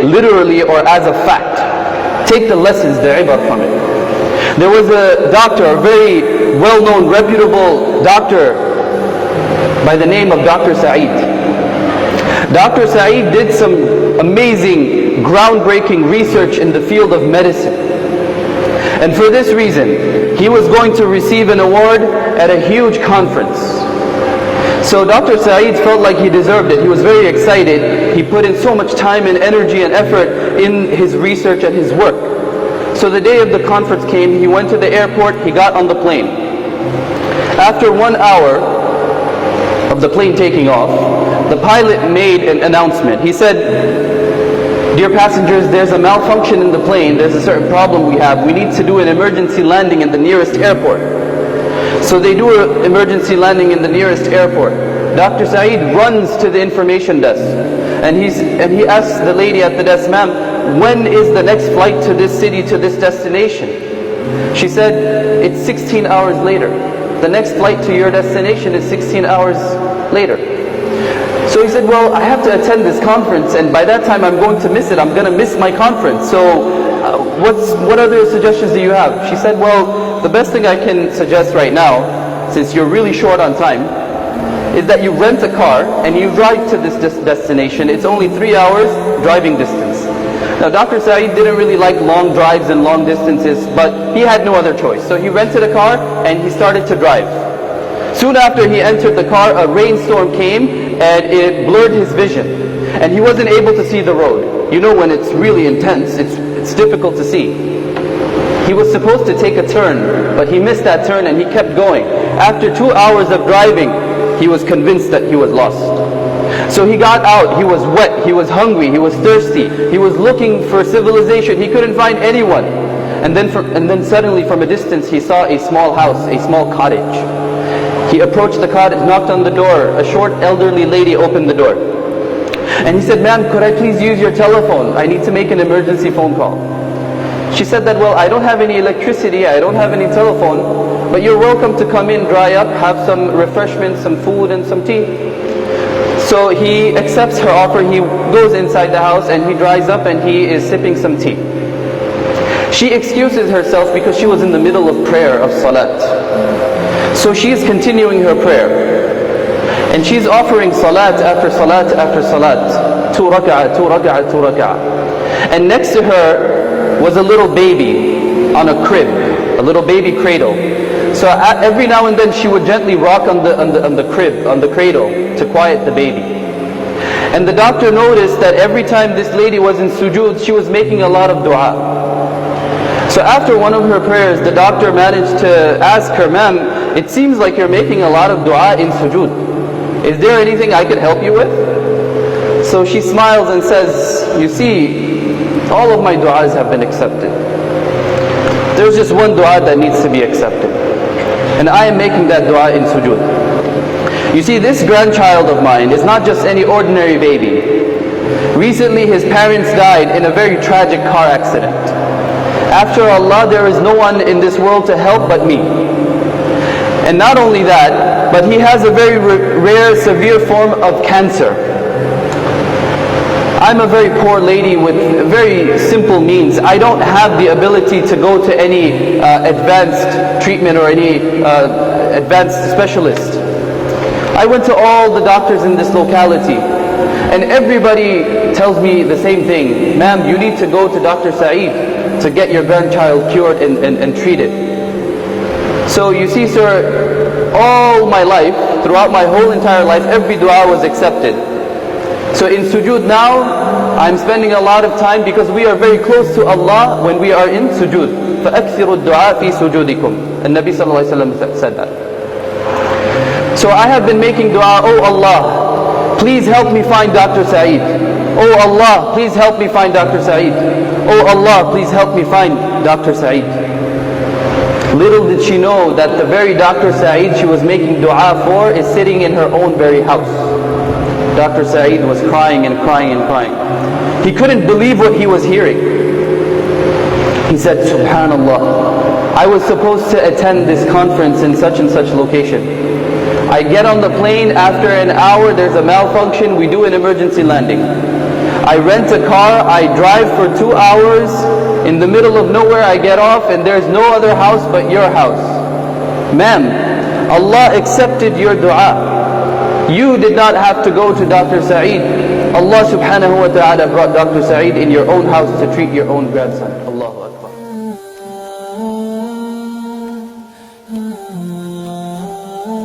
literally or as a fact. Take the lessons, the ibar from it. There was a doctor, a very well-known, reputable doctor by the name of Dr. Saeed. Dr. Saeed did some amazing, groundbreaking research in the field of medicine. And for this reason, he was going to receive an award at a huge conference. So Dr. Saeed felt like he deserved it. He was very excited. He put in so much time and energy and effort in his research and his work. So the day of the conference came, he went to the airport, he got on the plane. After 1 hour of the plane taking off, the pilot made an announcement. He said, "Dear passengers, there's a malfunction in the plane. There's a certain problem we have. We need to do an emergency landing in the nearest airport." So they do an emergency landing in the nearest airport. Dr. Saeed runs to the information desk and he asks the lady at the desk, "Ma'am, when is the next flight to this city, to this destination?" She said, "It's 16 hours later. The next flight to your destination is 16 hours later." So he said, "Well, I have to attend this conference, and by that time I'm going to miss it. I'm going to miss my conference. So what other suggestions do you have?" She said, "Well, the best thing I can suggest right now, since you're really short on time, is that you rent a car and you drive to this destination. It's only 3 hours driving distance." Now Dr. Saeed didn't really like long drives and long distances, but he had no other choice. So he rented a car and he started to drive. Soon after he entered the car, a rainstorm came and it blurred his vision. And he wasn't able to see the road. You know, when it's really intense, it's difficult to see. He was supposed to take a turn, but he missed that turn and he kept going. After 2 hours of driving, he was convinced that he was lost. So he got out, he was wet, he was hungry, he was thirsty, he was looking for civilization, he couldn't find anyone. And then suddenly from a distance he saw a small house, a small cottage. He approached the cottage, knocked on the door. A short elderly lady opened the door. And he said, "Ma'am, could I please use your telephone? I need to make an emergency phone call." She said that, "Well, I don't have any electricity, I don't have any telephone, but you're welcome to come in, dry up, have some refreshments, some food and some tea." So he accepts her offer, he goes inside the house and he dries up and he is sipping some tea. She excuses herself because she was in the middle of prayer, of salat. So she is continuing her prayer. And she's offering salat after salat after salat. 2 rak'ah, 2 rak'ah, 2 rak'ah. And next to her was a little baby on a crib, a little baby cradle. So every now and then she would gently rock on the crib, on the cradle, to quiet the baby. And the doctor noticed that every time this lady was in sujood, she was making a lot of dua. So after one of her prayers, the doctor managed to ask her, "Ma'am, it seems like you're making a lot of dua in sujood. Is there anything I could help you with?" So she smiles and says, "You see, all of my du'as have been accepted. There's just one dua that needs to be accepted. And I am making that dua in sujood." You see, this grandchild of mine is not just any ordinary baby. Recently his parents died in a very tragic car accident. After Allah, there is no one in this world to help but me. And not only that, but he has a very rare, severe form of cancer. I'm a very poor lady with very simple means. I don't have the ability to go to any advanced treatment or any advanced specialist. I went to all the doctors in this locality, and everybody tells me the same thing. "Ma'am, you need to go to Dr. Saeed to get your grandchild cured and treated." So you see, sir, all my life, throughout my whole entire life, every dua was accepted. So in sujood now, I'm spending a lot of time because we are very close to Allah when we are in sujood. فَأَكْثِرُوا الدُّعَاءَ فِي سُجُودِكُمْ. And Nabi sallallahu alayhi wa sallam said that. So I have been making dua, "Oh Allah, please help me find Dr. Saeed. Oh Allah, please help me find Dr. Saeed. Oh Allah, please help me find Dr. Saeed." Little did she know that the very Dr. Saeed she was making dua for is sitting in her own very house. Dr. Saeed was crying and crying and crying. He couldn't believe what he was hearing. He said, "Subhanallah, I was supposed to attend this conference in such and such location. I get on the plane, after an hour there's a malfunction, we do an emergency landing. I rent a car, I drive for 2 hours, in the middle of nowhere I get off and there's no other house but your house. Ma'am, Allah accepted your dua. You did not have to go to Dr. Saeed. Allah subhanahu wa ta'ala brought Dr. Saeed in your own house to treat your own grandson. Allah.